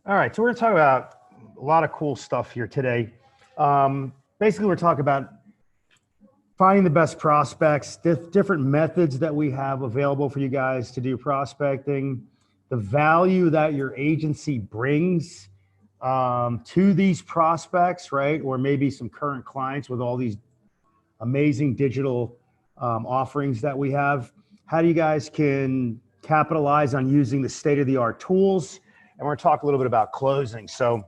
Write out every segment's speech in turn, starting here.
All right, so we're gonna talk about a lot of cool stuff here today. Basically, we're talking about finding the best prospects, different methods that we have available for you guys to do prospecting, the value that your agency brings to these prospects, right? Or maybe some current clients with all these amazing digital offerings that we have. How you guys can capitalize on using the state-of-the-art tools, and we're gonna talk a little bit about closing. So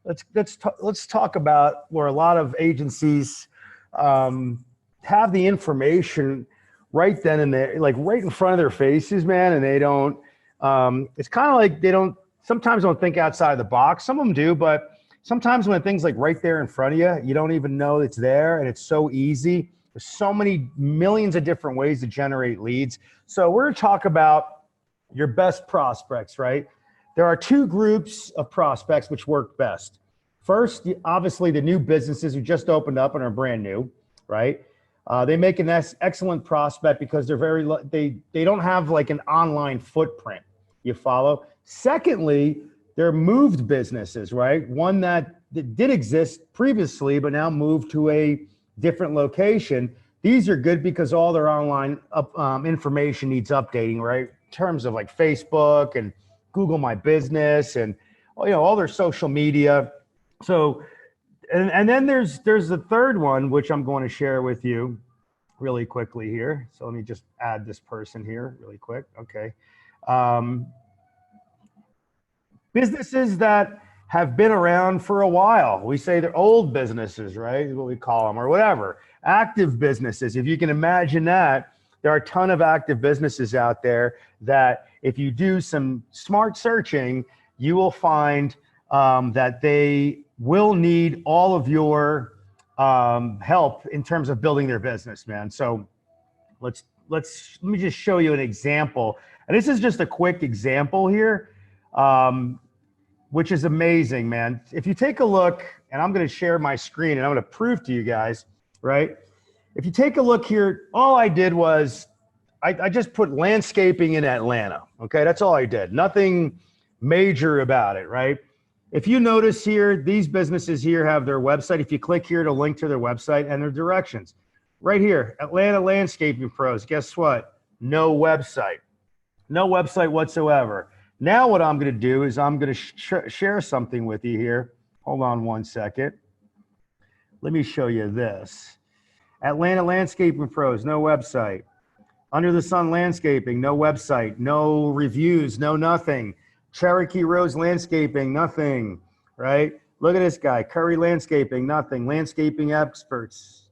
let's talk about where a lot of agencies have the information right then and there, like right in front of their faces, man, and they don't. It's kind of like they sometimes don't think outside the box. Some of them do, but sometimes when things like right there in front of you, you don't even know it's there, and it's so easy. There's so many millions of different ways to generate leads. So we're gonna talk about your best prospects, right? There are two groups of prospects which work best. First, obviously the new businesses who just opened up and are brand new, right? They make an excellent prospect because they don't have like an online footprint. You follow? Secondly, they're moved businesses, right? One that did exist previously, but now moved to a different location. These are good because all their online information needs updating, right? In terms of like Facebook and Google My Business and all their social media. So, and then there's the third one, which I'm going to share with you really quickly here. So let me just add this person here really quick. Okay. Businesses that have been around for a while. We say they're old businesses, right? Is what we call them, or whatever. Active businesses. If you can imagine that, there are a ton of active businesses out there that if you do some smart searching, you will find that they will need all of your help in terms of building their business, man. So let me just show you an example. And this is just a quick example here, which is amazing, man. If you take a look, and I'm gonna share my screen and I'm gonna prove to you guys, right? If you take a look here, all I did was I just put landscaping in Atlanta, okay? That's all I did. Nothing major about it, right? If you notice here, these businesses here have their website. If you click here to link to their website and their directions. Right here, Atlanta Landscaping Pros, guess what? No website. No website whatsoever. Now what I'm gonna do is I'm gonna share something with you here. Hold on one second. Let me show you this. Atlanta Landscaping Pros, no website. Under the Sun Landscaping, no website, no reviews, no nothing. Cherokee Rose Landscaping, nothing, right? Look at this guy, Curry Landscaping, nothing. Landscaping Experts,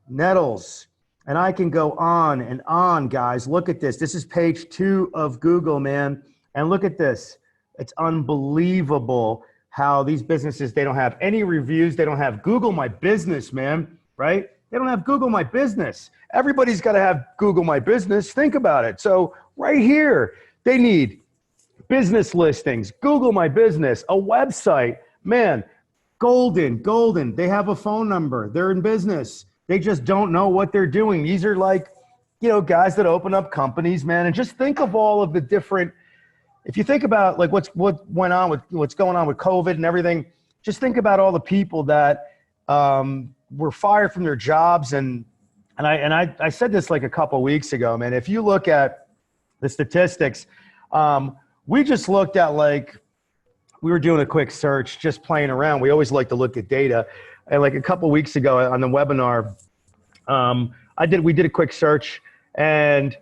Nettles. And I can go on and on, guys. Look at this. This is page 2 of Google, man. And look at this. It's unbelievable how these businesses, they don't have any reviews. They don't have Google My Business, man, right? They don't have Google My Business. Everybody's got to have Google My Business. Think about it. So right here, they need business listings, Google My Business, a website. Man, golden. They have a phone number. They're in business. They just don't know what they're doing. These are like, guys that open up companies, man. And just think of all of the different, if you think about like what's going on with COVID and everything, just think about all the people that were fired from their jobs. And I said this like a couple of weeks ago, man. If you look at the statistics, we just looked at we were doing a quick search, just playing around. We always like to look at data. And like a couple of weeks ago on the webinar, we did a quick search, and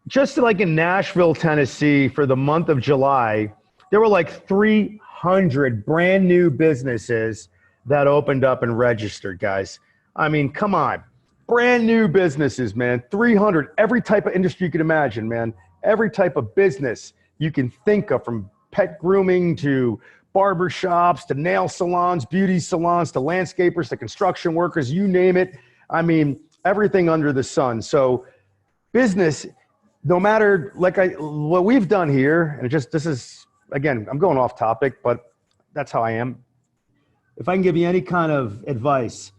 just like in Nashville, Tennessee, for the month of July, there were like 300 brand new businesses that opened up and registered, guys. I mean, come on. Brand new businesses, man. 300, every type of industry you can imagine, man. Every type of business you can think of, from pet grooming to barber shops to nail salons, beauty salons, to landscapers, to construction workers, you name it. I mean, everything under the sun. So business, no matter what we've done here, and this is, again, I'm going off topic, but that's how I am. If I can give you any kind of advice,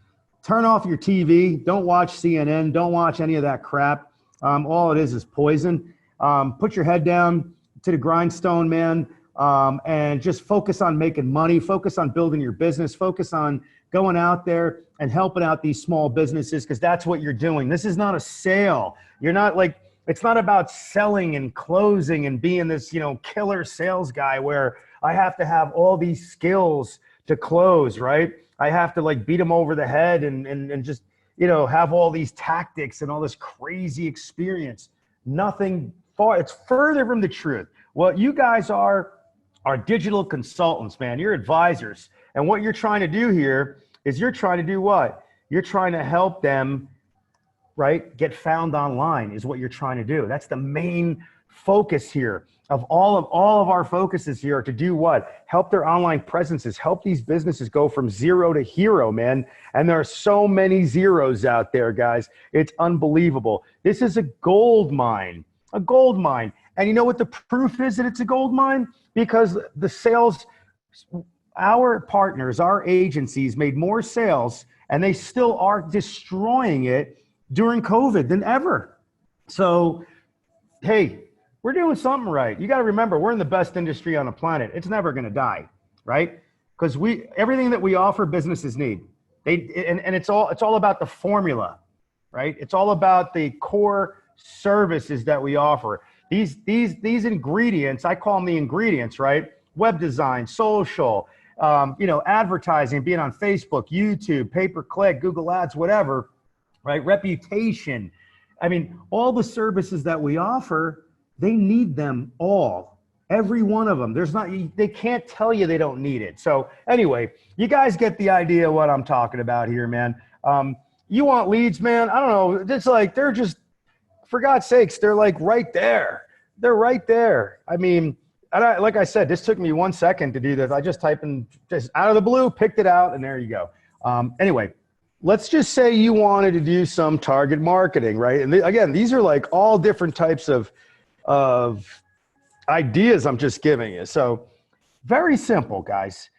turn off your TV. Don't watch CNN. Don't watch any of that crap. All it is poison. Put your head down to the grindstone, man. and just focus on making money, focus on building your business, focus on going out there and helping out these small businesses, because that's what you're doing. This is not a sale. You're not like, it's not about selling and closing and being this, killer sales guy where I have to have all these skills to close, right? I have to like beat them over the head and just, have all these tactics and all this crazy experience. Nothing far, it's further from the truth. What you guys are digital consultants, man. You're advisors. And what you're trying to do here is you're trying to do what? You're trying to help them, right? Get found online is what you're trying to do. That's the main focus here of all of our focuses here, to do what? Help their online presences, help these businesses go from zero to hero, man. And there are so many zeros out there, guys. It's unbelievable. This is a gold mine, a gold mine. And you know what the proof is that it's a gold mine? Because the sales, our partners, our agencies made more sales, and they still are destroying it during COVID than ever. So, hey, we're doing something right. You got to remember, we're in the best industry on the planet. It's never going to die, right? Because everything that we offer, businesses need. And it's all about the formula, right? It's all about the core services that we offer. These ingredients, I call them the ingredients, right? Web design, social, advertising, being on Facebook, YouTube, pay-per-click, Google Ads, whatever, right? Reputation. I mean, all the services that we offer, they need them all, every one of them. They can't tell you they don't need it. So anyway, you guys get the idea of what I'm talking about here, man. You want leads, man? I don't know. It's like, they're just, for God's sakes, they're like right there. They're right there. I mean, like I said, this took me 1 second to do this. I just typed in, just out of the blue, picked it out, and there you go. Anyway, let's just say you wanted to do some target marketing, right? And again, these are like all different types of ideas I'm just giving you. So very simple, guys.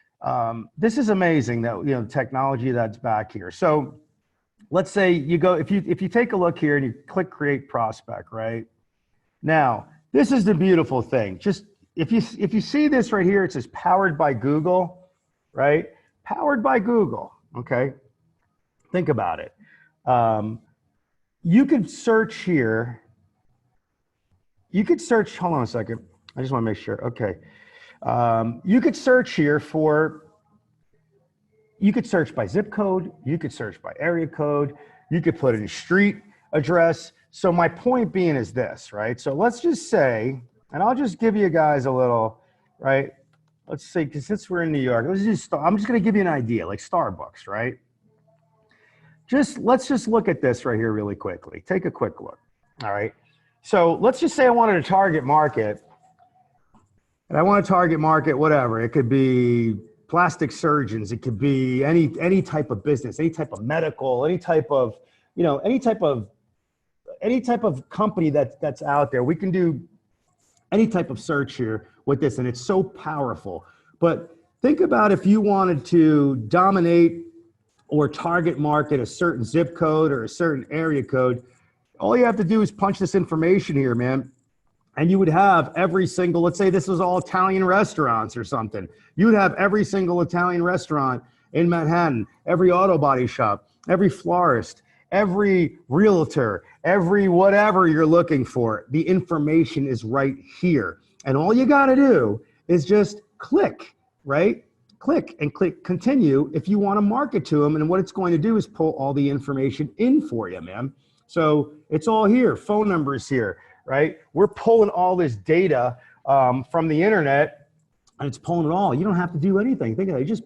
This is amazing that, technology that's back here. So let's say you go, if you take a look here and you click create prospect, right? Now, this is the beautiful thing. Just if you see this right here, it says powered by Google, right? Powered by Google. Okay. Think about it. You could search here. You could search, hold on a second. I just want to make sure. Okay. You could search here you could search by zip code. You could search by area code. You could put in street address. So my point being is this, right? So let's just say, and I'll just give you guys a little, right? Let's see, because since we're in New York, I'm just going to give you an idea, like Starbucks, right? Let's just look at this right here really quickly. Take a quick look. All right. So let's just say I wanted to target market, and I want to target market whatever. It could be plastic surgeons. It could be any type of business, any type of medical, any type of company that's out there. We can do any type of search here with this, and it's so powerful. But think about if you wanted to dominate or target market a certain zip code or a certain area code. All you have to do is punch this information here, man. And you would have every single, let's say this was all Italian restaurants or something. You would have every single Italian restaurant in Manhattan, every auto body shop, every florist, every realtor, every whatever you're looking for. The information is right here. And all you got to do is just click, right? Click and click continue if you want to market to them. And what it's going to do is pull all the information in for you, man. So it's all here. Phone numbers here, right? We're pulling all this data from the internet, and it's pulling it all. You don't have to do anything. Think of it. You just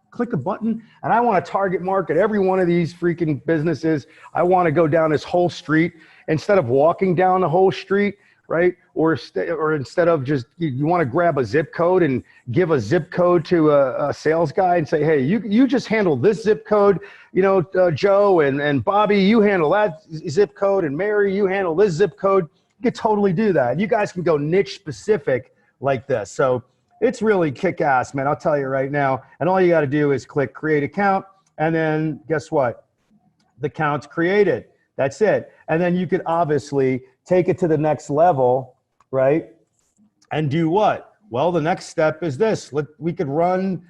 click a button, and I want to target market every one of these freaking businesses. I want to go down this whole street instead of walking down the whole street, right? Or instead of just, you want to grab a zip code and give a zip code to a sales guy and say, hey, you just handle this zip code, Joe and Bobby, you handle that zip code, and Mary, you handle this zip code. You could totally do that. You guys can go niche specific like this. So it's really kick-ass, man. I'll tell you right now. And all you got to do is click create account, and then guess what? The account's created. That's it. And then you could obviously take it to the next level, right? And do what? Well, the next step is this. We could run,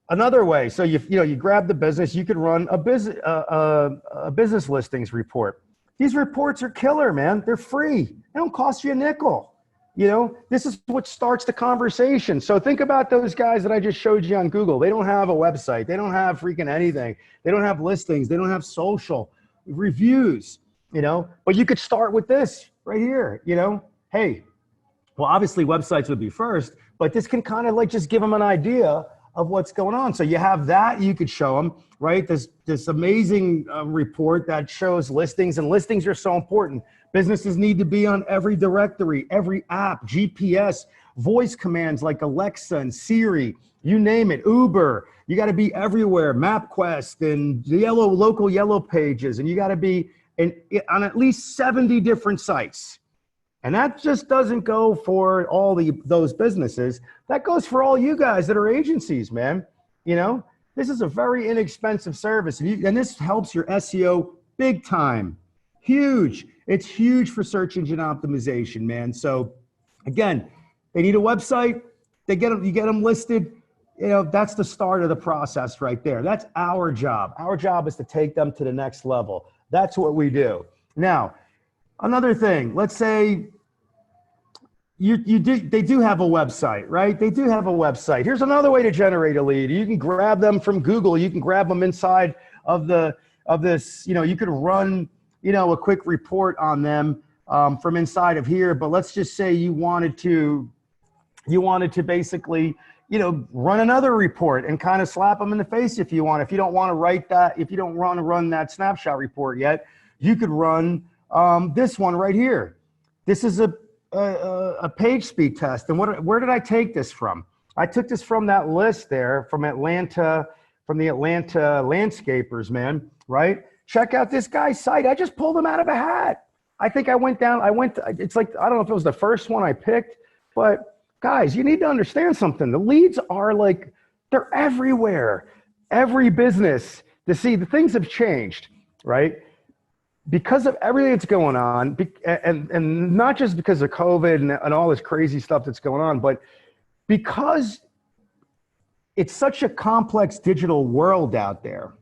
another way. So you grab the business, you could run a business listings report. These reports are killer, man. They're free. They don't cost you a nickel. This is what starts the conversation. So think about those guys that I just showed you on Google. They don't have a website. They don't have freaking anything. They don't have listings. They don't have social reviews, but you could start with this right here, hey, well, obviously websites would be first, but this can kind of like just give them an idea of what's going on. So you have that you could show them, right? This amazing report that shows listings, and listings are so important. Businesses need to be on every directory, every app, GPS, voice commands like Alexa and Siri, you name it, Uber. You got to be everywhere, MapQuest and the local yellow pages, and you got to be on at least 70 different sites. And that just doesn't go for all those businesses. That goes for all you guys that are agencies, man. This is a very inexpensive service. And this helps your SEO big time. Huge. It's huge for search engine optimization, man. So again, they need a website. You get them listed. That's the start of the process right there. That's our job. Our job is to take them to the next level. That's what we do. Now, another thing, let's say they do have a website, right? They do have a website. Here's another way to generate a lead. You can grab them from Google. You can grab them inside of this, you could run, a quick report on them from inside of here. But let's just say you wanted to basically, run another report and kind of slap them in the face if you want. If you don't want to write that, if you don't want to run that snapshot report yet, you could run this one right here. This is a page speed test. And where did I take this from? I took this from that list there from the Atlanta landscapers, man, right? Check out this guy's site. I just pulled him out of a hat. I think it's like, I don't know if it was the first one I picked, but guys, you need to understand something. The leads are like, they're everywhere. Every business, the things have changed, right? Because of everything that's going on, and not just because of COVID and all this crazy stuff that's going on, but because it's such a complex digital world out there,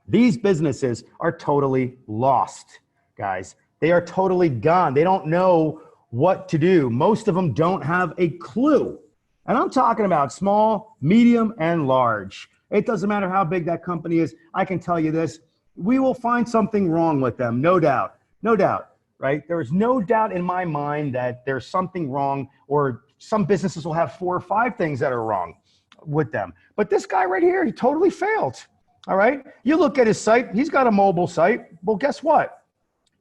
these businesses are totally lost, guys. They are totally gone. They don't know what to do. Most of them don't have a clue. And I'm talking about small, medium, and large. It doesn't matter how big that company is. I can tell you this. We will find something wrong with them, no doubt, right? There is no doubt in my mind that there's something wrong, or some businesses will have 4 or 5 things that are wrong with them. But this guy right here, he totally failed, all right? You look at his site, he's got a mobile site. Well, guess what?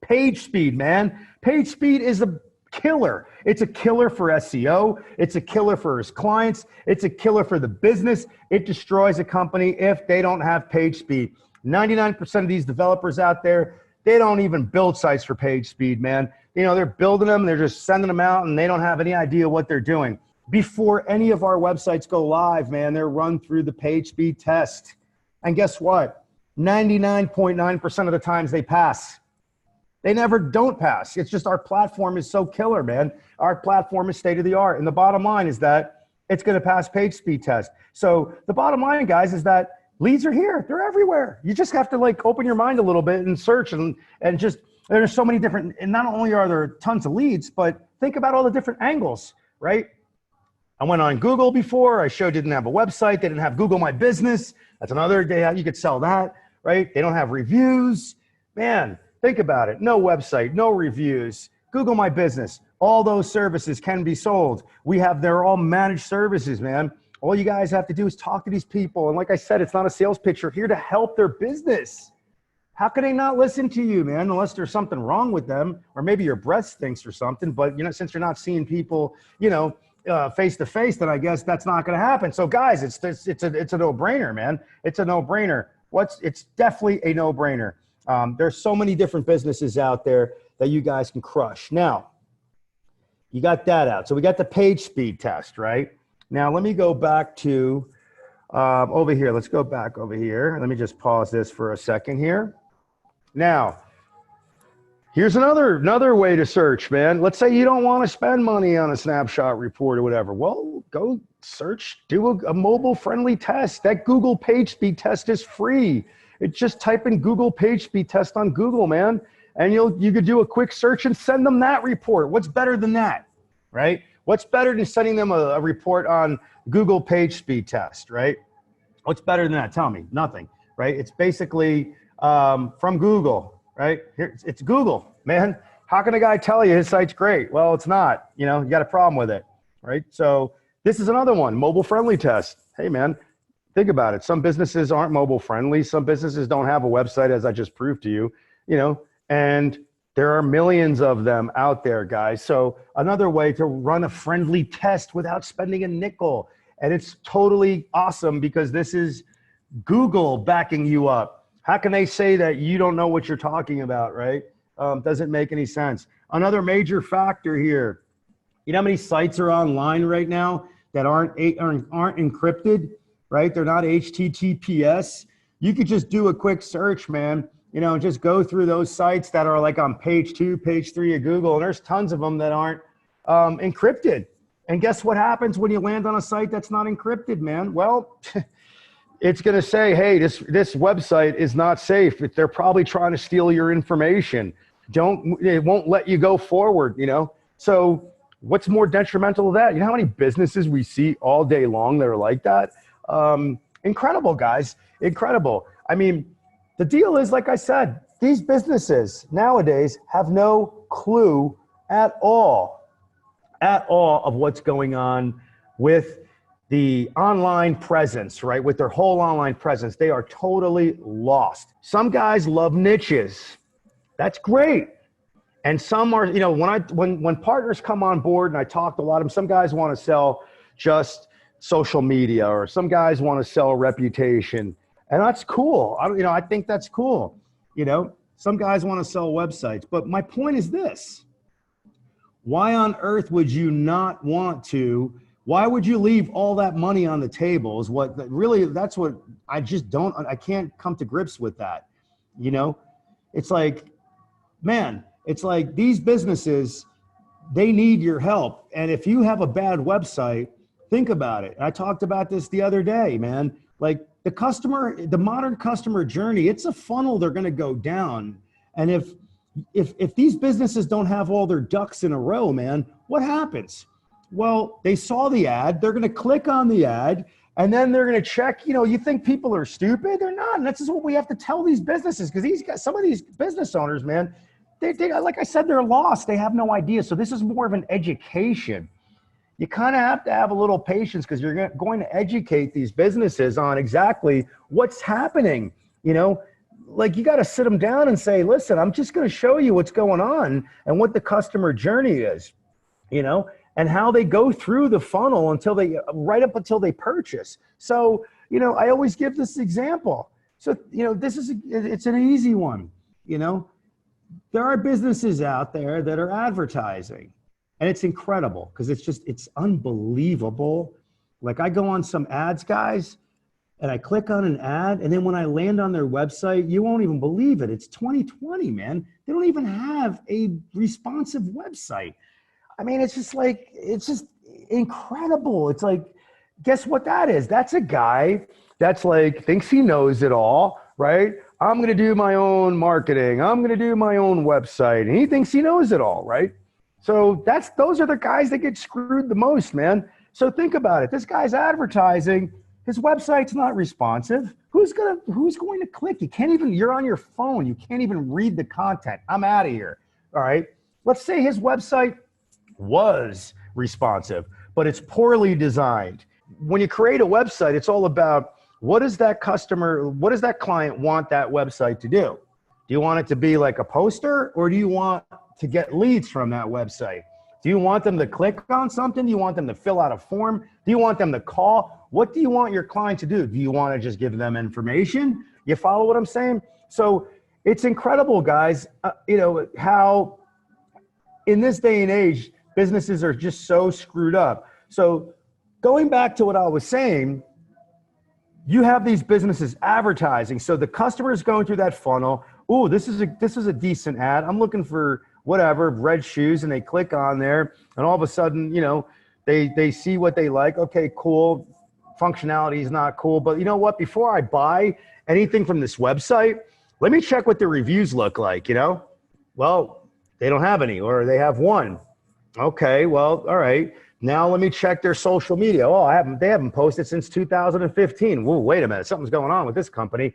Page speed, man. Page speed is a killer. It's a killer for SEO. It's a killer for his clients. It's a killer for the business. It destroys a company if they don't have page speed. 99% of these developers out there, they don't even build sites for page speed, man. They're building them, they're just sending them out, and they don't have any idea what they're doing. Before any of our websites go live, man, they're run through the page speed test. And guess what? 99.9% of the times they pass. They never don't pass. It's just our platform is so killer, man. Our platform is state of the art. And the bottom line is that it's going to pass page speed test. So the bottom line, guys, is that leads are here. They're everywhere. You just have to open your mind a little bit and search and just, there's so many different, and not only are there tons of leads, but think about all the different angles, right? I went on Google before. I showed you didn't have a website. They didn't have Google My Business. That's another day you could sell that, right? They don't have reviews. Man, think about it. No website, no reviews. Google My Business. All those services can be sold. They're all managed services, man. All you guys have to do is talk to these people. And like I said, it's not a sales pitch. You're here to help their business. How can they not listen to you, man, unless there's something wrong with them, or maybe your breath stinks or something. But, since you're not seeing people, face to face, then I guess that's not going to happen. So guys, it's a no-brainer, man. It's a no-brainer. It's definitely a no-brainer. There's so many different businesses out there that you guys can crush. Now, you got that out. So we got the page speed test, right? Now, let me go back to over here. Let's go back over here. Let me just pause this for a second here. Now, Here's another way to search, man. Let's say you don't want to spend money on a snapshot report or whatever. Well, go search, do a mobile friendly test. That Google page speed test is free. It's just type in Google page speed test on Google, man. And you could do a quick search and send them that report. What's better than that, right? What's better than sending them a report on Google page speed test, right? What's better than that? Tell me. Nothing, right? It's basically from Google. Right here, it's Google, man. How can a guy tell you his site's great? Well, it's not. You got a problem with it, right? So this is another one, mobile friendly test. Hey, man, think about it. Some businesses aren't mobile friendly. Some businesses don't have a website, as I just proved to you. And there are millions of them out there, guys. So another way to run a friendly test without spending a nickel, and it's totally awesome because this is Google backing you up. How can they say that you don't know what you're talking about, right? Doesn't make any sense. Another major factor here, you know how many sites are online right now that aren't encrypted, right? They're not HTTPS. You could just do a quick search, man, and just go through those sites that are like on page 2, page 3 of Google, and there's tons of them that aren't encrypted. And guess what happens when you land on a site that's not encrypted, man? Well, it's going to say, hey, this website is not safe. They're probably trying to steal your information. It won't let you go forward, So what's more detrimental to that? You know how many businesses we see all day long that are like that? Incredible, guys. Incredible. I mean, the deal is, like I said, these businesses nowadays have no clue at all of what's going on with the online presence, right? With their whole online presence, they are totally lost. Some guys love niches. That's great. And some are, when partners come on board and I talk to a lot of them, some guys want to sell just social media, or some guys want to sell reputation. And that's cool. I think that's cool. Some guys want to sell websites, but my point is this: why on earth would you not want to? Why would you leave all that money on the table? That's what I just don't, I can't come to grips with that. It's like, man, it's like these businesses, they need your help. And if you have a bad website, think about it. I talked about this the other day, man. Like the modern customer journey, it's a funnel they're going to go down. And if these businesses don't have all their ducks in a row, man, what happens? Well, they saw the ad, they're going to click on the ad, and then they're going to check. You think people are stupid? They're not. And this is what we have to tell these businesses, because some of these business owners, man, they like I said, they're lost. They have no idea. So this is more of an education. You kind of have to have a little patience, because you're going to educate these businesses on exactly what's happening. Like you got to sit them down and say, listen, I'm just going to show you what's going on and what the customer journey is, and how they go through the funnel right up until they purchase. So, I always give this example. So, it's an easy one. There are businesses out there that are advertising, and it's incredible because it's unbelievable. Like I go on some ads, guys, and I click on an ad, and then when I land on their website, you won't even believe it. It's 2020, man. They don't even have a responsive website. I mean, it's just incredible. It's like, guess what that is? That's a guy that's like, thinks he knows it all, right? I'm going to do my own marketing. I'm going to do my own website. And he thinks he knows it all, right? So those are the guys that get screwed the most, man. So think about it. This guy's advertising. His website's not responsive. Who's going to click? You're on your phone. You can't even read the content. I'm out of here. All right. Let's say his website was responsive, but it's poorly designed. When you create a website, it's all about what does that client want that website to do? Do you want it to be like a poster, or do you want to get leads from that website? Do you want them to click on something? Do you want them to fill out a form? Do you want them to call? What do you want your client to do? Do you want to just give them information? You follow what I'm saying? So it's incredible, guys, how in this day and age, businesses are just so screwed up. So going back to what I was saying, you have these businesses advertising. So the customer is going through that funnel. oh, this is a decent ad. I'm looking for whatever, red shoes, and they click on there, and all of a sudden, they see what they like. Okay, cool. Functionality is not cool, but you know what? Before I buy anything from this website, let me check what the reviews look like, Well, they don't have any, or they have one. Okay, well, all right. Now let me check their social media. Oh, they haven't posted since 2015. Whoa, wait a minute. Something's going on with this company.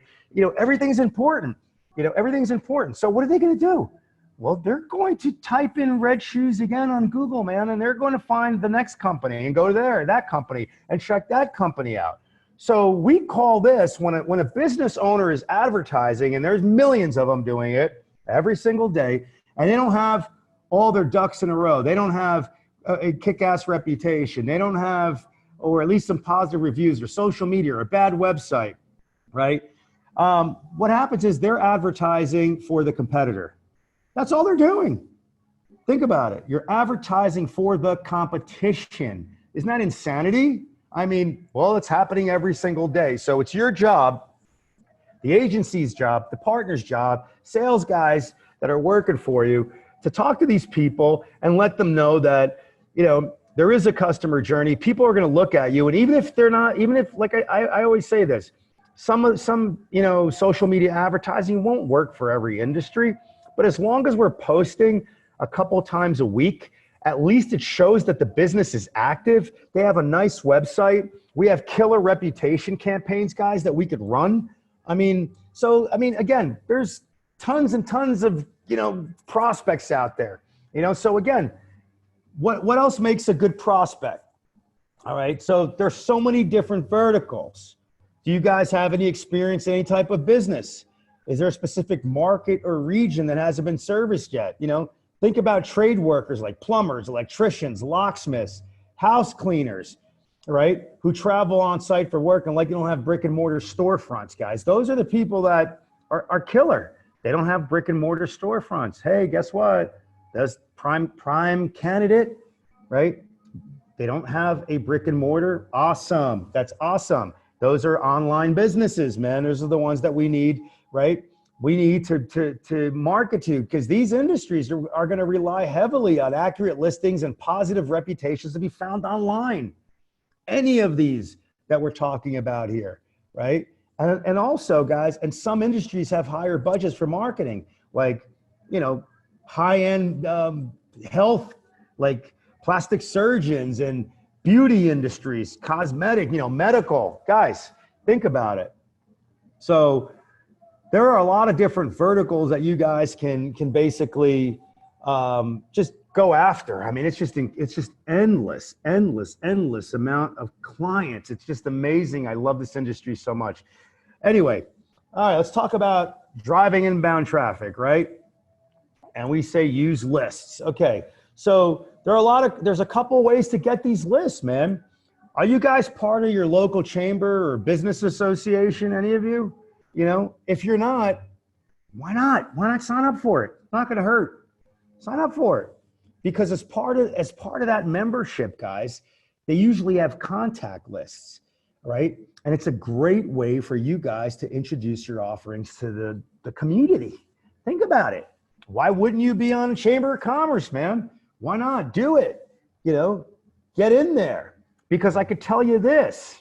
Everything's important. Everything's important. So what are they going to do? Well, they're going to type in red shoes again on Google, man, and they're going to find the next company and go to that company and check that company out. So we call this when a business owner is advertising, and there's millions of them doing it every single day, and they don't have all their ducks in a row. They don't have a kick-ass reputation. They don't have, or at least some positive reviews or social media or a bad website, right? What happens is they're advertising for the competitor. That's all they're doing. Think about it. You're advertising for the competition. Isn't that insanity? I mean, well, it's happening every single day. So it's your job, the agency's job, the partner's job, sales guys that are working for you, to talk to these people and let them know that, there is a customer journey. People are going to look at you. And even if like I always say this, some social media advertising won't work for every industry, but as long as we're posting a couple times a week, at least it shows that the business is active. They have a nice website. We have killer reputation campaigns, guys, that we could run. Again, there's tons and tons of, prospects out there, so again, what else makes a good prospect? All right. So there's so many different verticals. Do you guys have any experience in any type of business? Is there a specific market or region that hasn't been serviced yet? Think about trade workers like plumbers, electricians, locksmiths, house cleaners, right? Who travel on site for work and you don't have brick and mortar storefronts, guys. Those are the people that are killer. They don't have brick and mortar storefronts. Hey, guess what? That's prime candidate, right? They don't have a brick and mortar. Awesome. That's awesome. Those are online businesses, man. Those are the ones that we need, right? We need to market to, because these industries are going to rely heavily on accurate listings and positive reputations to be found online. Any of these that we're talking about here, right? And also, guys, and some industries have higher budgets for marketing, like, high-end health, like plastic surgeons and beauty industries, cosmetic, medical. Guys, think about it. So there are a lot of different verticals that you guys can basically just go after. I mean, it's just endless amount of clients. It's just amazing. I love this industry so much. Anyway, all right, let's talk about driving inbound traffic, right? And we say use lists. Okay, so there's a couple ways to get these lists, man. Are you guys part of your local chamber or business association, any of you? If you're not, why not? Why not sign up for it? It's not going to hurt. Sign up for it, because as part of that membership, guys, they usually have contact lists, right? And it's a great way for you guys to introduce your offerings to the community. Think about it. Why wouldn't you be on a Chamber of Commerce, man? Why not? Do it. Get in there, because I could tell you this,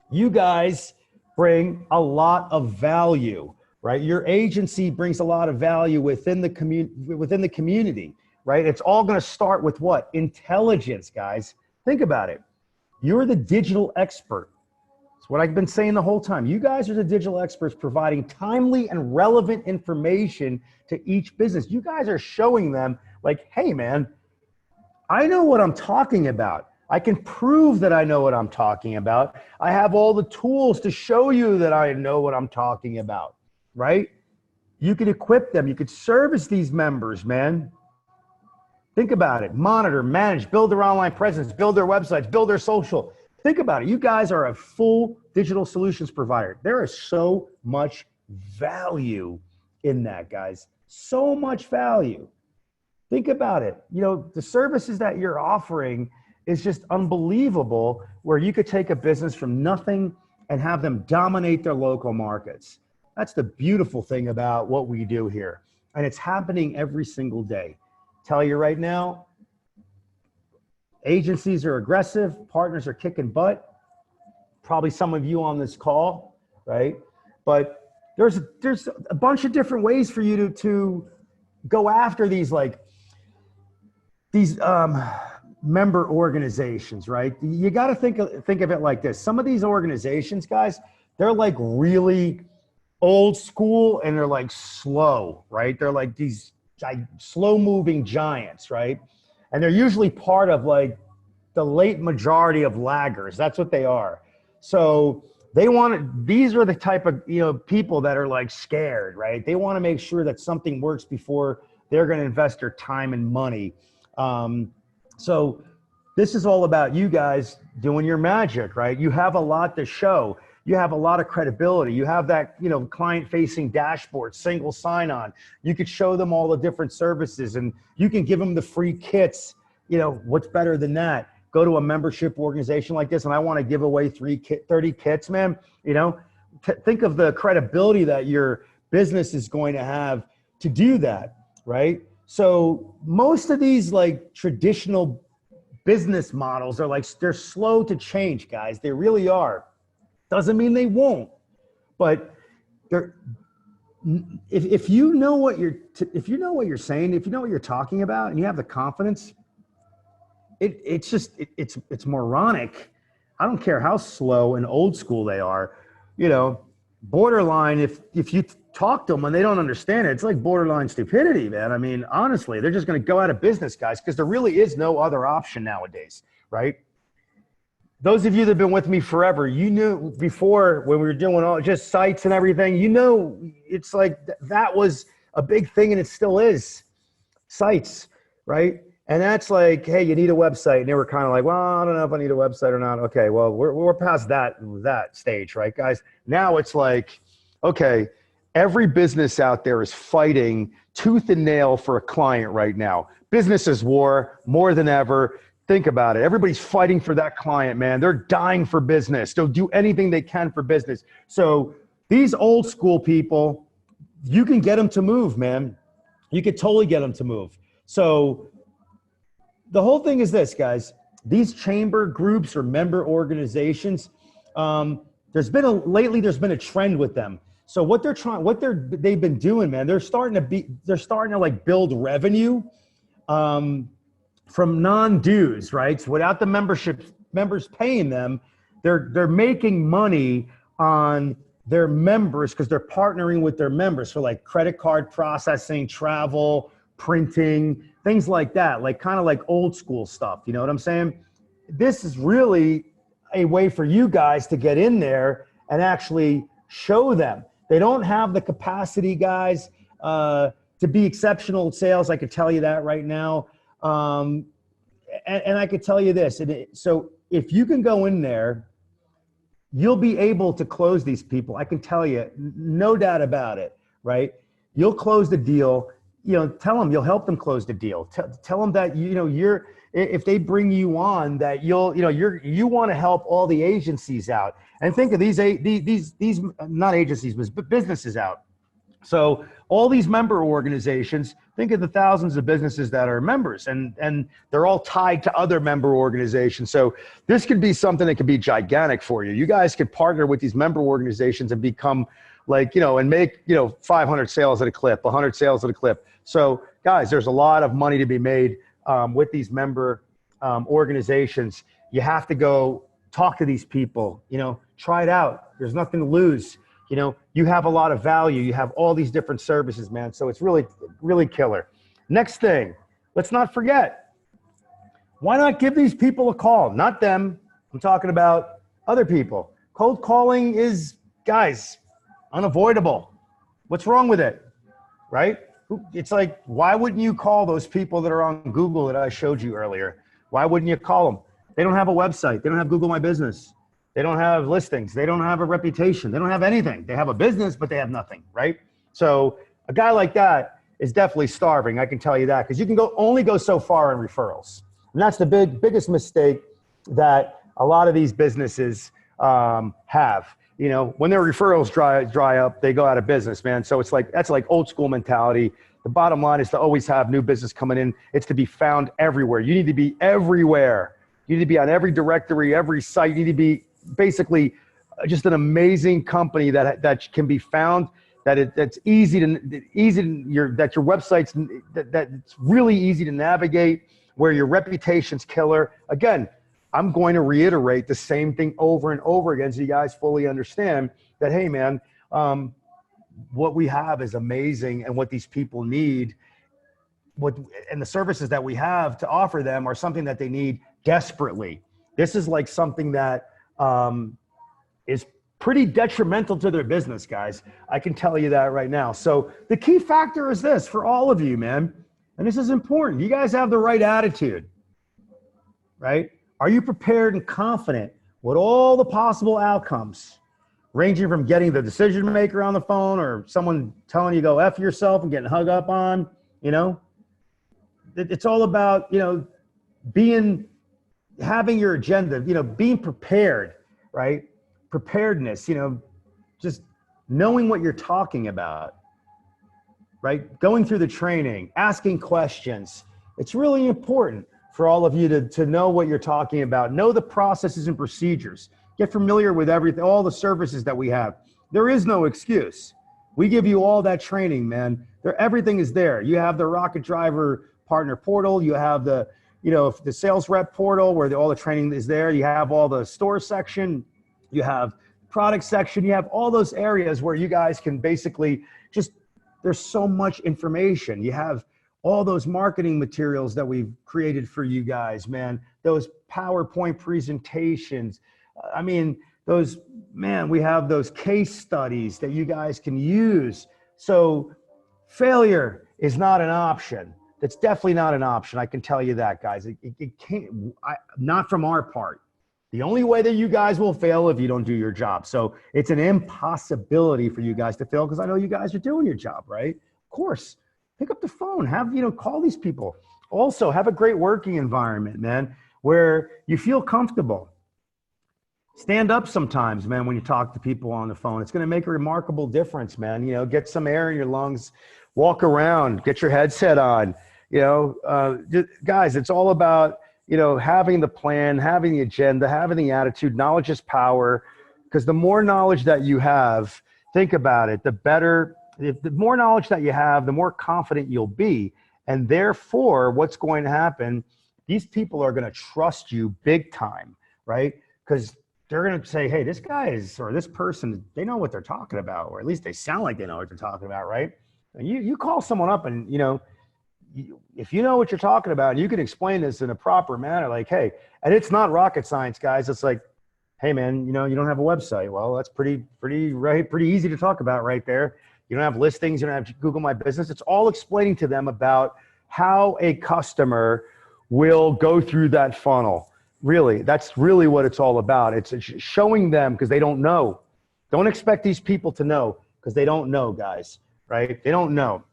you guys bring a lot of value, right? Your agency brings a lot of value within the community, right? It's all going to start with what? Intelligence, guys. Think about it. You're the digital expert. It's what I've been saying the whole time. You guys are the digital experts providing timely and relevant information to each business. You guys are showing them like, hey, man, I know what I'm talking about. I can prove that I know what I'm talking about. I have all the tools to show you that I know what I'm talking about, right? You could equip them. You could service these members, man. Think about it. Monitor, manage, build their online presence, build their websites, build their social. Think about it. You guys are a full digital solutions provider. There is so much value in that, guys. So much value. Think about it. The services that you're offering is just unbelievable, where you could take a business from nothing and have them dominate their local markets. That's the beautiful thing about what we do here. And it's happening every single day. Tell you right now, agencies are aggressive, partners are kicking butt. Probably some of you on this call, right? But there's a bunch of different ways for you to go after these member organizations, right? You got to think of it like this. Some of these organizations, guys, they're like really old school and they're like slow, right? They're like these slow moving giants, right? And they're usually part of like the late majority of laggers. That's what they are. So these are the type of, people that are like scared, right? They want to make sure that something works before they're going to invest their time and money. So this is all about you guys doing your magic, right? You have a lot to show. You have a lot of credibility. You have that, client-facing dashboard, single sign-on. You could show them all the different services, and you can give them the free kits. What's better than that? Go to a membership organization like this, and I want to give away 30 kits, man. Think of the credibility that your business is going to have to do that, right? So most of these like traditional business models are like, they're slow to change, guys. They really are. Doesn't mean they won't, but if you know what you're saying, if you know what you're talking about, and you have the confidence, it's moronic. I don't care how slow and old school they are, borderline. If you talk to them and they don't understand it, it's like borderline stupidity, man. I mean, honestly, they're just going to go out of business, guys, because there really is no other option nowadays, right? Those of you that have been with me forever, you knew before when we were doing all just sites and everything, it's like that was a big thing, and it still is. Sites, right? And that's like, hey, you need a website. And they were kind of like, well, I don't know if I need a website or not. Okay, well, we're past that stage, right, guys? Now it's like, okay, every business out there is fighting tooth and nail for a client right now. Business is war more than ever. Think about it. Everybody's fighting for that client, man. They're dying for business. They'll do anything they can for business. So these old school people, you can get them to move, man. You could totally get them to move. So the whole thing is this, guys. These chamber groups or member organizations, there's been a trend with them. So they've been doing, man, they're starting to like build revenue from non-dues, right? So without the members paying them, they're making money on their members because they're partnering with their members for like credit card processing, travel, printing, things like that, like kind of like old school stuff. You know what I'm saying? This is really a way for you guys to get in there and actually show them. They don't have the capacity, guys, to be exceptional at sales. I could tell you that right now. And I could tell you this. So if you can go in there, you'll be able to close these people. I can tell you, no doubt about it, right? You'll close the deal. Tell them you'll help them close the deal. Tell them that if they bring you on, that you want to help all the agencies out. And think of these not agencies, but businesses out. So all these member organizations, think of the thousands of businesses that are members, and they're all tied to other member organizations. So this could be something that could be gigantic for you. You guys could partner with these member organizations and become like, and make, 500 sales at a clip, 100 sales at a clip. So guys, there's a lot of money to be made with these member organizations. You have to go talk to these people, try it out. There's nothing to lose. You have a lot of value. You have all these different services, man. So it's really, really killer. Next thing, let's not forget, why not give these people a call? Not them. I'm talking about other people. Cold calling is, guys, unavoidable. What's wrong with it, right? It's like, why wouldn't you call those people that are on Google that I showed you earlier? Why wouldn't you call them? They don't have a website. They don't have Google My Business. They don't have listings. They don't have a reputation. They don't have anything. They have a business, but they have nothing, right? So a guy like that is definitely starving. I can tell you that, because you can only go so far in referrals. And that's the biggest mistake that a lot of these businesses have. you know, when their referrals dry up, they go out of business, man. So it's like, that's like old school mentality. The bottom line is to always have new business coming in. It's to be found everywhere. You need to be everywhere. You need to be on every directory, every site. You need to be basically just an amazing company that can be found, that's easy to that your website's that it's really easy to navigate, where your reputation's killer. Again, I'm going to reiterate the same thing over and over again, so you guys fully understand that, hey man, what we have is amazing, and what these people need, and the services that we have to offer them are something that they need desperately. This is like something that is pretty detrimental to their business, guys. I can tell you that right now. So the key factor is this for all of you, man, and this is important. You guys have the right attitude, right? Are you prepared and confident with all the possible outcomes, ranging from getting the decision maker on the phone, or someone telling you go F yourself and getting hung up on, you know? It's all about, you know, having your agenda, you know, being prepared, right? Preparedness, you know, just knowing what you're talking about, right? Going through the training, asking questions. It's really important for all of you to know what you're talking about. Know the processes and procedures. Get familiar with everything, all the services that we have. There is no excuse. We give you all that training, man. Everything is there. You have the Rocket Driver Partner Portal. You have the, you know, the Sales Rep Portal, where all the training is there. You have all the store section. You have product section. You have all those areas where you guys can basically just, there's so much information. You have all those marketing materials that we've created for you guys, man. Those PowerPoint presentations. I mean, we have those case studies that you guys can use. So failure is not an option. That's definitely not an option. I can tell you that, guys. It can't, not from our part. The only way that you guys will fail if you don't do your job. So it's an impossibility for you guys to fail, because I know you guys are doing your job, right? Of course, pick up the phone, call these people. Also, have a great working environment, man, where you feel comfortable. Stand up sometimes, man, when you talk to people on the phone. It's going to make a remarkable difference, man. You know, get some air in your lungs, walk around, get your headset on. Guys, it's all about, having the plan, having the agenda, having the attitude. Knowledge is power, because the more knowledge that you have, think about it, the better, the more knowledge that you have, the more confident you'll be. And therefore, what's going to happen, these people are going to trust you big time, right? Because they're going to say, hey, this guy or this person, they know what they're talking about, or at least they sound like they know what they're talking about, right? And you call someone up and, if you know what you're talking about, and you can explain this in a proper manner, like, hey, and it's not rocket science, guys. It's like, hey, man, you don't have a website. Well, that's pretty easy to talk about right there. You don't have listings. You don't have Google My Business. It's all explaining to them about how a customer will go through that funnel. Really, that's really what it's all about. It's showing them, because they don't know. Don't expect these people to know, because they don't know, guys, right? They don't know.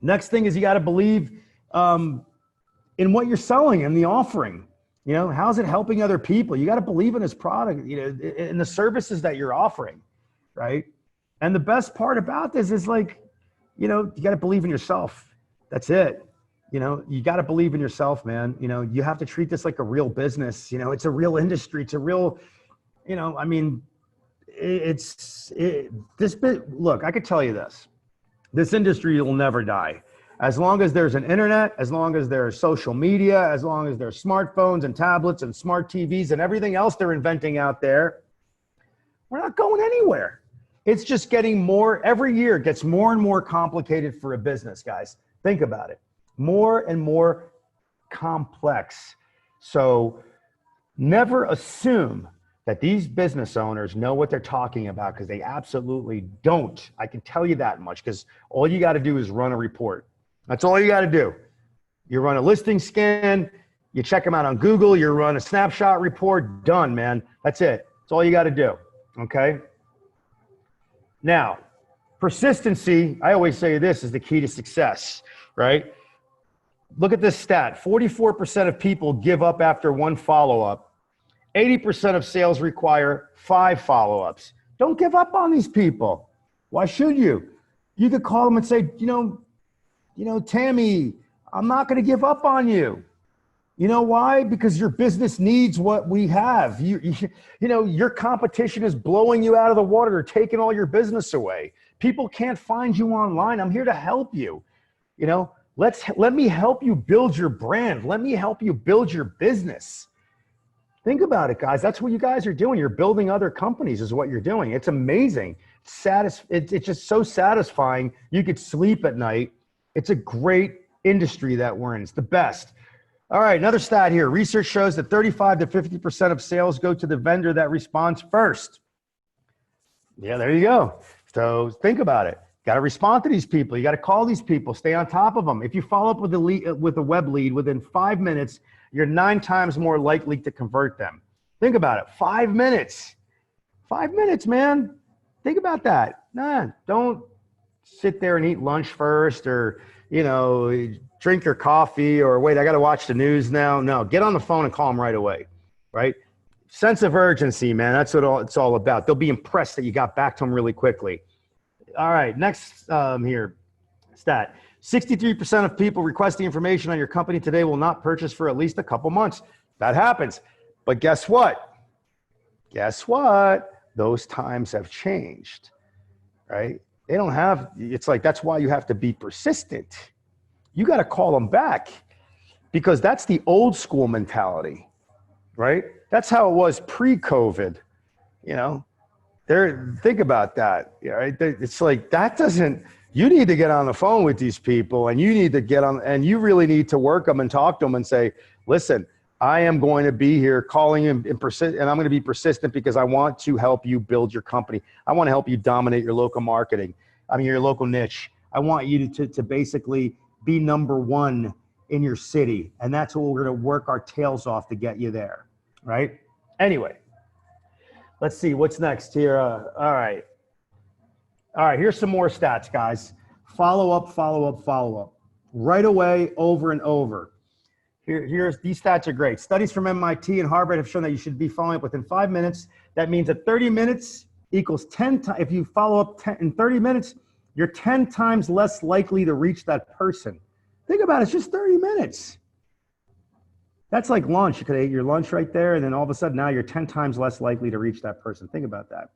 Next thing is, you got to believe in what you're selling and the offering. How's it helping other people? You got to believe in this product, in the services that you're offering, right? And the best part about this is, like, you got to believe in yourself. That's it. You got to believe in yourself, man. You have to treat this like a real business. It's a real industry. It's a real, look, I could tell you this industry will never die. As long as there's an internet, as long as there's social media, as long as there's smartphones and tablets and smart TVs and everything else they're inventing out there, we're not going anywhere. It's just getting more, every year it gets more and more complicated for a business, guys. Think about it. More and more complex. So never assume that these business owners know what they're talking about, because they absolutely don't. I can tell you that much, because all you got to do is run a report. That's all you got to do. You run a listing scan, you check them out on Google, you run a snapshot report, done, man. That's it. That's all you got to do, okay? Now, persistency, I always say this is the key to success, right? Look at this stat. 44% of people give up after one follow-up. 80% of sales require 5 follow-ups. Don't give up on these people. Why should you? You could call them and say, Tammy, I'm not going to give up on you. You know why? Because your business needs what we have. Your competition is blowing you out of the water. They're taking all your business away. People can't find you online. I'm here to help you. Let me help you build your brand. Let me help you build your business. Think about it, guys. That's what you guys are doing. You're building other companies is what you're doing. It's amazing. It's just so satisfying. You could sleep at night. It's a great industry that we're in. It's the best. All right, another stat here. Research shows that 35 to 50% of sales go to the vendor that responds first. Yeah, there you go. So think about it. Got to respond to these people. You got to call these people. Stay on top of them. If you follow up with a web lead within 5 minutes, you're 9 times more likely to convert them. Think about it. 5 minutes. 5 minutes, man. Think about that. Don't sit there and eat lunch first, or drink your coffee, or wait, I got to watch the news now. No, get on the phone and call them right away, right? Sense of urgency, man. That's what it's all about. They'll be impressed that you got back to them really quickly. All right, next here, stat. 63% of people requesting information on your company today will not purchase for at least a couple months. That happens. But guess what? Those times have changed, right? They don't have, it's like, that's why you have to be persistent. You got to call them back, because that's the old school mentality, right? That's how it was pre-COVID, think about that, right? It's like, you need to get on the phone with these people, and you need to and you really need to work them and talk to them and say, listen, I am going to be here calling and I'm going to be persistent because I want to help you build your company. I want to help you dominate your local marketing. Your local niche. I want you to basically be number one in your city. And that's what we're going to work our tails off to get you there. Right? Anyway, let's see what's next here. All right. Here's some more stats, guys. Follow up. Right away, over and over. These stats are great. Studies from MIT and Harvard have shown that you should be following up within 5 minutes. That means that 30 minutes equals 10 times. If you follow up in 30 minutes, you're 10 times less likely to reach that person. Think about it. It's just 30 minutes. That's like lunch. You could eat your lunch right there, and then all of a sudden now you're 10 times less likely to reach that person. Think about that.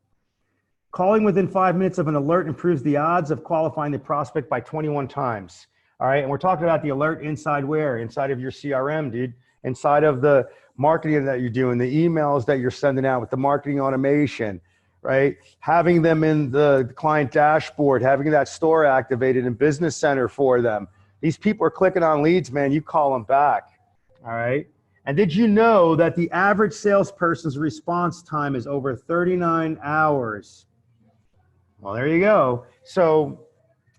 Calling within 5 minutes of an alert improves the odds of qualifying the prospect by 21 times. All right, and we're talking about the alert inside where? Inside of your CRM, dude. Inside of the marketing that you're doing, the emails that you're sending out with the marketing automation, right? Having them in the client dashboard, having that store activated in Business Center for them. These people are clicking on leads, man. You call them back, all right? And did you know that the average salesperson's response time is over 39 hours? Well, there you go. So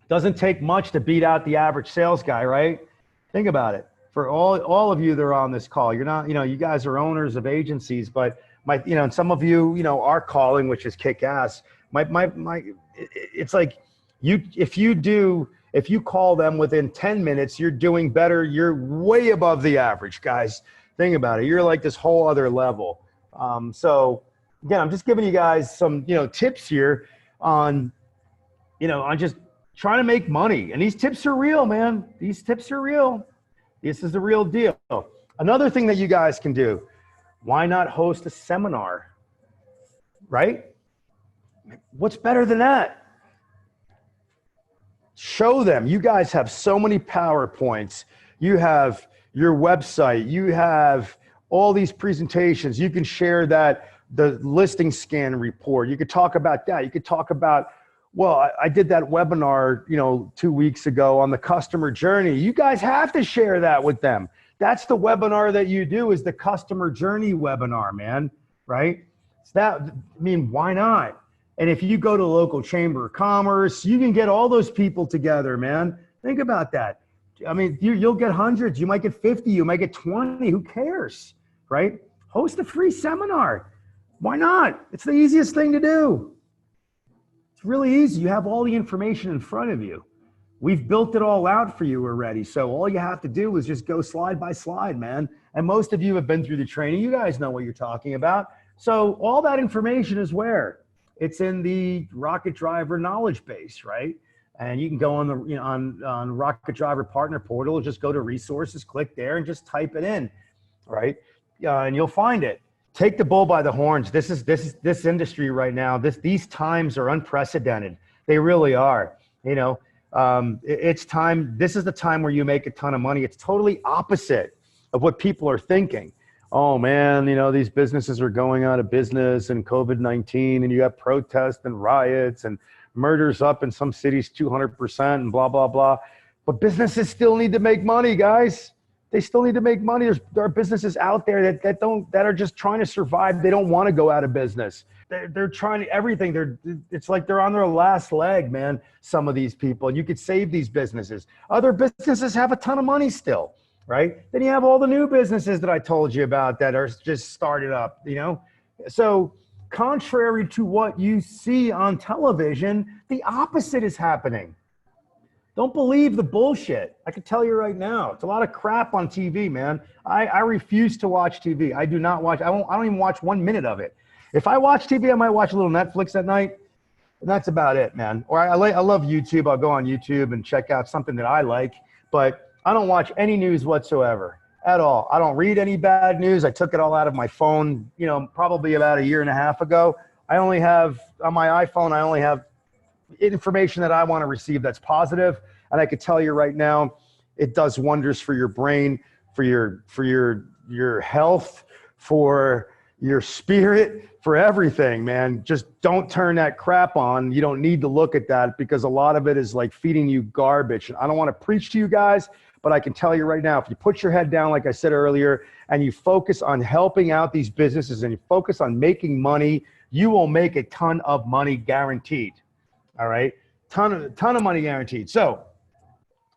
it doesn't take much to beat out the average sales guy, right? Think about it. For all of you that are on this call, you're not, you guys are owners of agencies, but and some of you, are calling, which is kick ass. It's like if you call them within 10 minutes, you're doing better. You're way above the average, guys. Think about it. You're like this whole other level. So again, I'm just giving you guys some, tips here on just trying to make money. And these tips are real, man. These tips are real. This is the real deal. Another thing that you guys can do, why not host a seminar, right? What's better than that? Show them. You guys have so many PowerPoints. You have your website. You have all these presentations. You can share that, the listing scan report. You could talk about that. You could talk about, well, I did that webinar, 2 weeks ago on the customer journey. You guys have to share that with them. That's the webinar that you do, is the customer journey webinar, man, right? Why not? And if you go to the local chamber of commerce, you can get all those people together, man. Think about that. You'll get hundreds, you might get 50, you might get 20, who cares, right? Host a free seminar. Why not? It's the easiest thing to do. It's really easy. You have all the information in front of you. We've built it all out for you already. So all you have to do is just go slide by slide, man. And most of you have been through the training. You guys know what you're talking about. So all that information is where? It's in the Rocket Driver knowledge base, right? And you can go on the on Rocket Driver Partner Portal, just go to resources, click there, and just type it in, right? And you'll find it. Take the bull by the horns. This industry right now. These times are unprecedented. They really are. It's time. This is the time where you make a ton of money. It's totally opposite of what people are thinking. Oh man, these businesses are going out of business and COVID-19, and you have protests and riots and murders up in some cities 200% and blah, blah, blah. But businesses still need to make money, guys. They still need to make money. There are businesses out there that are just trying to survive. They don't want to go out of business. They're trying everything. It's like they're on their last leg, man, some of these people. And you could save these businesses. Other businesses have a ton of money still, right? Then you have all the new businesses that I told you about that are just started up, So contrary to what you see on television, the opposite is happening. Don't believe the bullshit. I can tell you right now, it's a lot of crap on TV, man. I refuse to watch TV. I do not watch. I don't even watch 1 minute of it. If I watch TV, I might watch a little Netflix at night. And that's about it, man. Or I love YouTube. I'll go on YouTube and check out something that I like. But I don't watch any news whatsoever at all. I don't read any bad news. I took it all out of my phone, probably about 1.5 years ago. I only have, on my iPhone, I only have information that I want to receive that's positive. And I could tell you right now, it does wonders for your brain, for your health, for your spirit, for everything, man. Just don't turn that crap on. You don't need to look at that because a lot of it is like feeding you garbage. And I don't want to preach to you guys, but I can tell you right now, if you put your head down, like I said earlier, and you focus on helping out these businesses and you focus on making money, you will make a ton of money guaranteed. All right? Ton of money guaranteed. So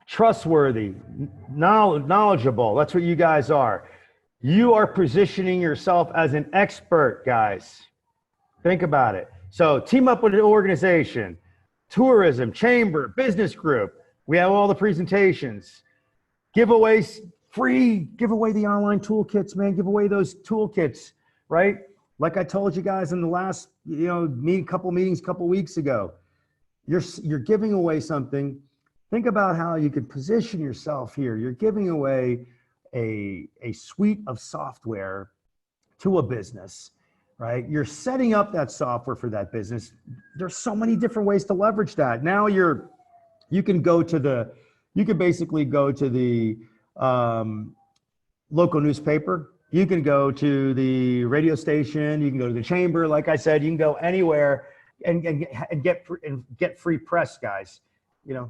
trustworthy, knowledgeable. That's what you guys are. You are positioning yourself as an expert, guys. Think about it. So team up with an organization, tourism, chamber, business group. We have all the presentations. Giveaways, free, give away the online toolkits, man. Give away those toolkits, right? Like I told you guys in the last, couple weeks ago, you're giving away something. Think about how you could position yourself here. You're giving away a suite of software to a business, right? You're setting up that software for that business. There's so many different ways to leverage that. Now you can basically go to the local newspaper. You can go to the radio station. You can go to the chamber. Like I said, you can go anywhere and get free press, guys.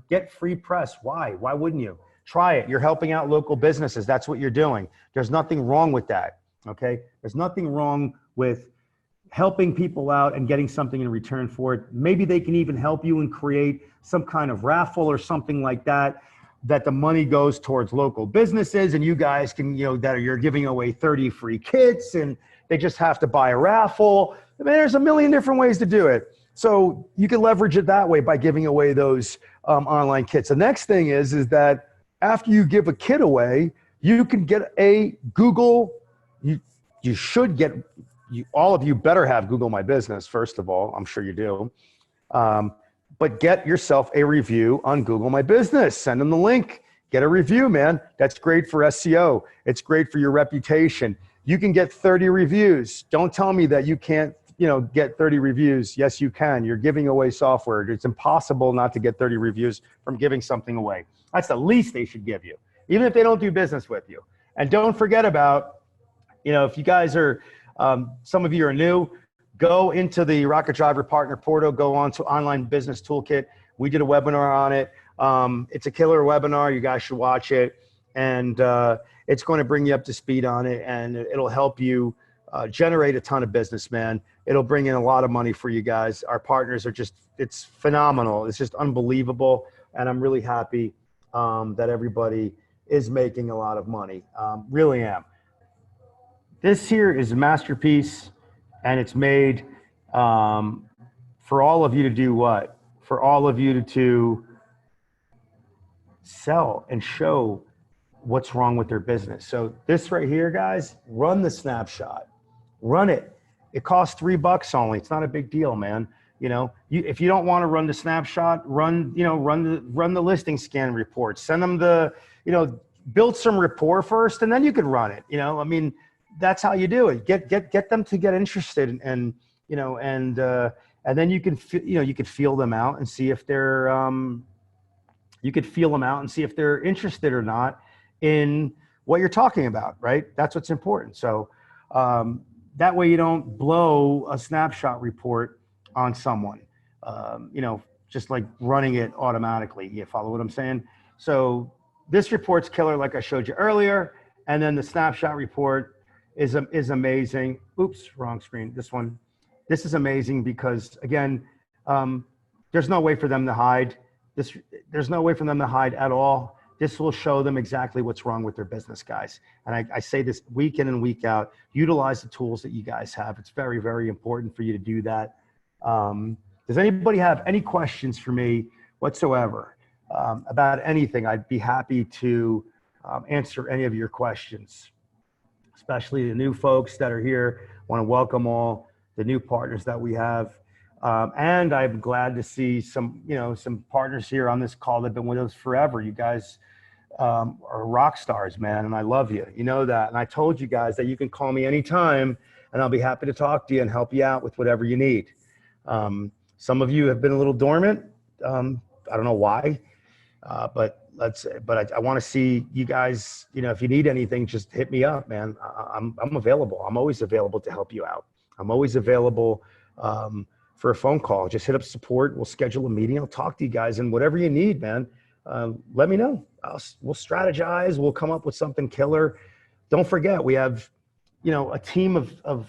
Get free press. Why? Why wouldn't you? Try it. You're helping out local businesses. That's what you're doing. There's nothing wrong with that. Okay. There's nothing wrong with helping people out and getting something in return for it. Maybe they can even help you and create some kind of raffle or something like that the money goes towards local businesses, and you guys can, you're giving away 30 free kits and they just have to buy a raffle. I mean, there's a million different ways to do it. So you can leverage it that way by giving away those online kits. The next thing is that after you give a kit away, you can get a Google. You should get. All of you better have Google My Business, first of all. I'm sure you do. But get yourself a review on Google My Business. Send them the link. Get a review, man. That's great for SEO. It's great for your reputation. You can get 30 reviews. Don't tell me that you can't, get 30 reviews. Yes, you can. You're giving away software. It's impossible not to get 30 reviews from giving something away. That's the least they should give you, even if they don't do business with you. And don't forget about, if you guys are, some of you are new, go into the Rocket Driver Partner Portal, go on to Online Business Toolkit. We did a webinar on it. It's a killer webinar. You guys should watch it. And it's going to bring you up to speed on it, and it'll help you generate a ton of business, man. It'll bring in a lot of money for you guys. Our partners are it's phenomenal. It's just unbelievable. And I'm really happy that everybody is making a lot of money. Really am. This here is a masterpiece, and it's made for all of you to do what? For all of you to sell and show what's wrong with their business. So this right here, guys, run the snapshot. Run it. It costs $3 only. It's not a big deal, man. If you don't want to run the snapshot, run the listing scan report, send them build some rapport first, and then you can run it. I mean, that's how you do it. Get them to get interested, and then you can you could feel them out and see if they're interested or not in what you're talking about, right? That's what's important. So that way you don't blow a snapshot report on someone, just like running it automatically. You follow what I'm saying? So this report's killer, like I showed you earlier. And then the snapshot report is amazing. Oops, wrong screen. This one. This is amazing because, again, there's no way for them to hide. There's no way for them to hide at all. This will show them exactly what's wrong with their business, guys. And I say this week in and week out, utilize the tools that you guys have. It's very, very important for you to do that. Does anybody have any questions for me whatsoever about anything? I'd be happy to answer any of your questions, especially the new folks that are here. I want to welcome all the new partners that we have. And I'm glad to see some partners here on this call that have been with us forever. You guys are rock stars, man, and I love you. You know that. And I told you guys that you can call me anytime, and I'll be happy to talk to you and help you out with whatever you need. Some of you have been a little dormant. I don't know why, but I want to see you guys. If you need anything, just hit me up, man. I'm available. I'm always available to help you out. I'm always available for a phone call. Just hit up support. We'll schedule a meeting. I'll talk to you guys, and whatever you need, man, let me know. We'll strategize. We'll come up with something killer. Don't forget, we have, a team of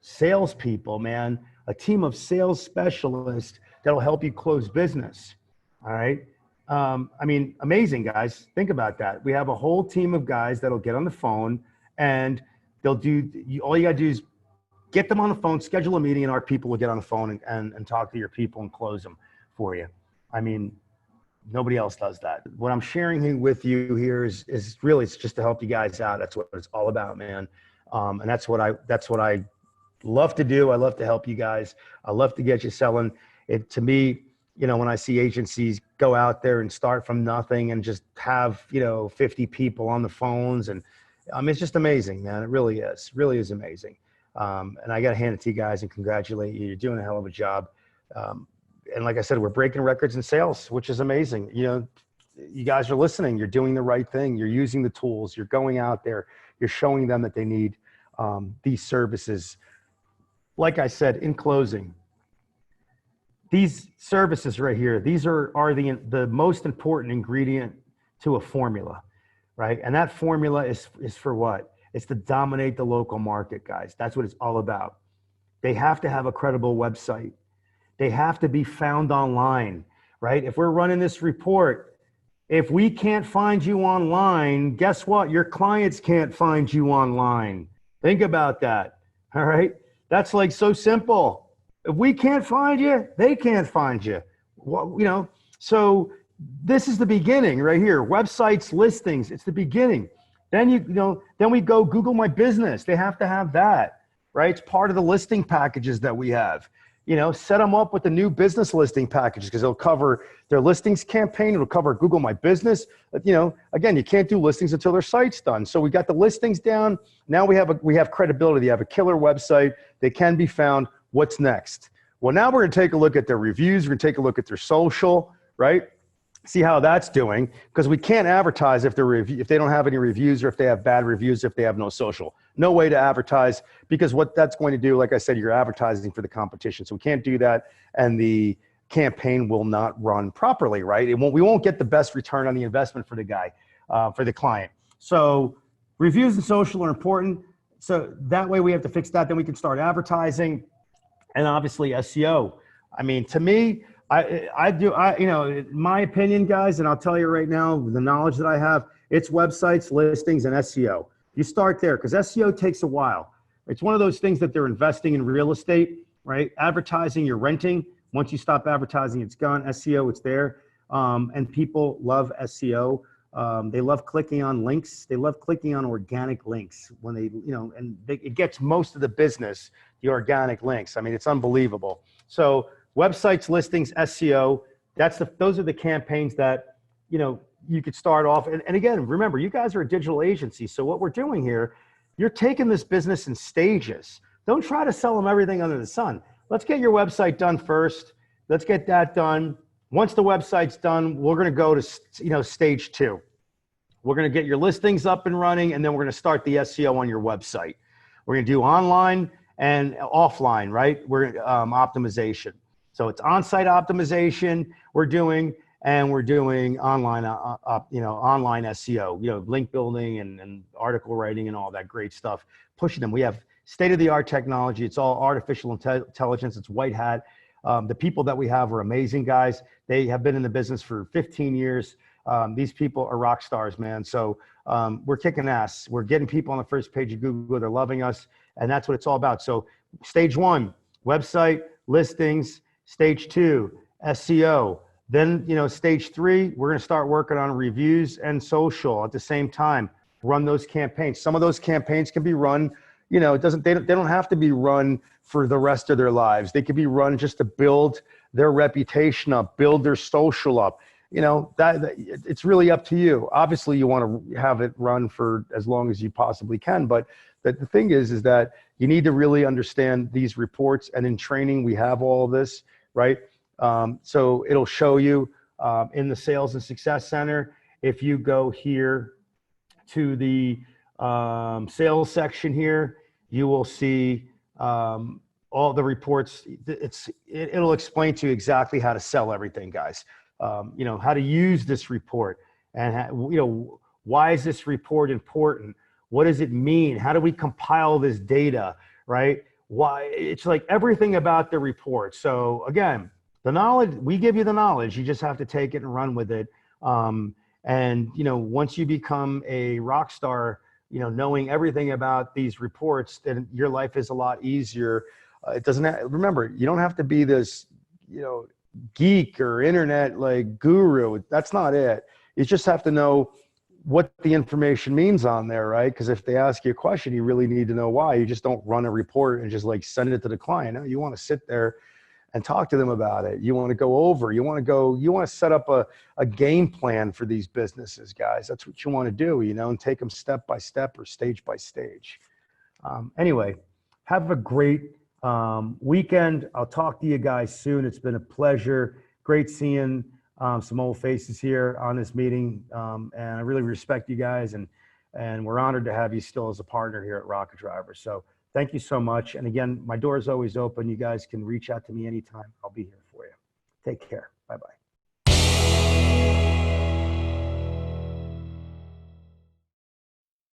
salespeople, man, a team of sales specialists that'll help you close business. All right. I mean, amazing, guys. Think about that. We have a whole team of guys that'll get on the phone, and they'll do, all you got to do is get them on the phone, schedule a meeting, and our people will get on the phone and talk to your people and close them for you. I mean, nobody else does that. What I'm sharing with you here is really, it's just to help you guys out. That's what it's all about, man. And that's what I love to do. I love to help you guys. I love to get you selling. It, to me, when I see agencies go out there and start from nothing and just have, 50 people on the phones, and it's just amazing, man. It really is amazing. And I got to hand it to you guys and congratulate you. You're doing a hell of a job. And like I said, we're breaking records in sales, which is amazing. You guys are listening. You're doing the right thing. You're using the tools. You're going out there. You're showing them that they need these services. Like I said, in closing, these services right here, these are the most important ingredient to a formula, right? And that formula is for what? It's to dominate the local market, guys. That's what it's all about. They have to have a credible website. They have to be found online, right? If we're running this report, if we can't find you online, guess what? Your clients can't find you online. Think about that, all right? That's like so simple. If we can't find you, they can't find you. Well, so this is the beginning right here. Websites, listings, it's the beginning. Then then we go Google My Business. They have to have that, right? It's part of the listing packages that we have. Set them up with the new business listing packages because it'll cover their listings campaign. It'll cover Google My Business. Again, you can't do listings until their site's done. So we got the listings down. Now we have credibility. You have a killer website. They can be found. What's next? Well, now we're going to take a look at their reviews. We're going to take a look at their social, right? See how that's doing, because we can't advertise if they don't have any reviews, or if they have bad reviews, if they have no social. No way to advertise, because what that's going to do, like I said, you're advertising for the competition. So we can't do that, and the campaign will not run properly, right? We won't get the best return on the investment for the guy, for the client. So reviews and social are important. So that way we have to fix that. Then we can start advertising, and obviously SEO. I mean, to me, in my opinion, guys, and I'll tell you right now, the knowledge that I have, it's websites, listings, and SEO. You start there, because SEO takes a while. It's one of those things that they're investing in real estate, right? Advertising, you're renting. Once you stop advertising, it's gone. SEO, it's there. And people love SEO. They love clicking on links. They love clicking on organic links when they, it gets most of the business, the organic links. I mean, it's unbelievable. So websites, listings, SEO, those are the campaigns that, you could start off. And again, remember, you guys are a digital agency. So what we're doing here, you're taking this business in stages. Don't try to sell them everything under the sun. Let's get your website done first. Let's get that done. Once the website's done, we're going to go to, stage 2. We're going to get your listings up and running, and then we're going to start the SEO on your website. We're going to do online and offline, right? We're optimization. So it's on-site optimization we're doing, and we're doing online, online SEO, link building and article writing and all that great stuff. Pushing them. We have state-of-the-art technology. It's all artificial intelligence. It's white hat. The people that we have are amazing guys. They have been in the business for 15 years. These people are rock stars, man. So we're kicking ass. We're getting people on the first page of Google. They're loving us. And that's what it's all about. So stage 1, website, listings. Stage 2, SEO. Then, stage 3, we're going to start working on reviews and social at the same time. Run those campaigns. Some of those campaigns can be run, they don't have to be run for the rest of their lives. They could be run just to build their reputation up, build their social up. That it's really up to you. Obviously, you want to have it run for as long as you possibly can. But the thing is that you need to really understand these reports. And in training, we have all of this, right? So it'll show you in the Sales and Success Center. If you go here to the sales section here, you will see all the reports. It'll explain to you exactly how to sell everything, guys. How to use this report, and why is this report important? What does it mean? How do we compile this data, right? Why? It's like everything about the report. So again, the knowledge, we give you the knowledge, you just have to take it and run with it. And once you become a rock star, knowing everything about these reports, then your life is a lot easier. It doesn't remember, you don't have to be this, geek or internet like guru. That's not it. You just have to know what the information means on there, right? Because if they ask you a question, you really need to know why. You just don't run a report and just like send it to the client. No, you want to sit there and talk to them about it. You want to go over, you want to set up a game plan for these businesses, guys. That's what you want to do, and take them step by step or stage by stage. Anyway, have a great weekend. I'll talk to you guys soon. It's been a pleasure. Great seeing some old faces here on this meeting. And I really respect you guys, and we're honored to have you still as a partner here at Rocket Driver. So thank you so much. And again, my door is always open. You guys can reach out to me anytime. I'll be here for you. Take care. Bye-bye.